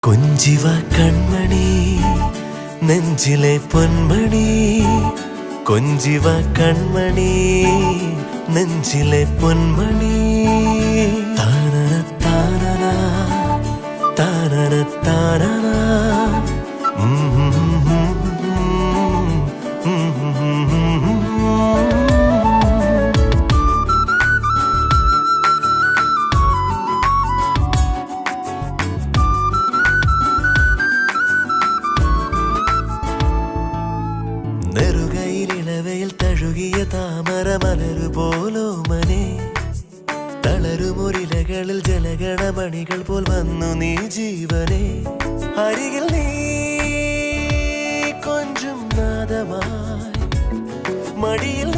കൊഞ്ചിവ കൺമണി നെഞ്ചിലെ പൊന്മണി കൊഞ്ചിവ കൺമണി നെഞ്ചിലെ പൊന്മണി താനന താനന താനന താനന നെറുകയിലിളവയിൽ തഴുകിയ താമര മലരു പോലോ മനെ തളരുമൊരിലകളിൽ ജലഗണമണികൾ പോൽ വന്നു നീ ജീവനെ അരികിൽ നീ കൊഞ്ചും നാദമായി മടിയിൽ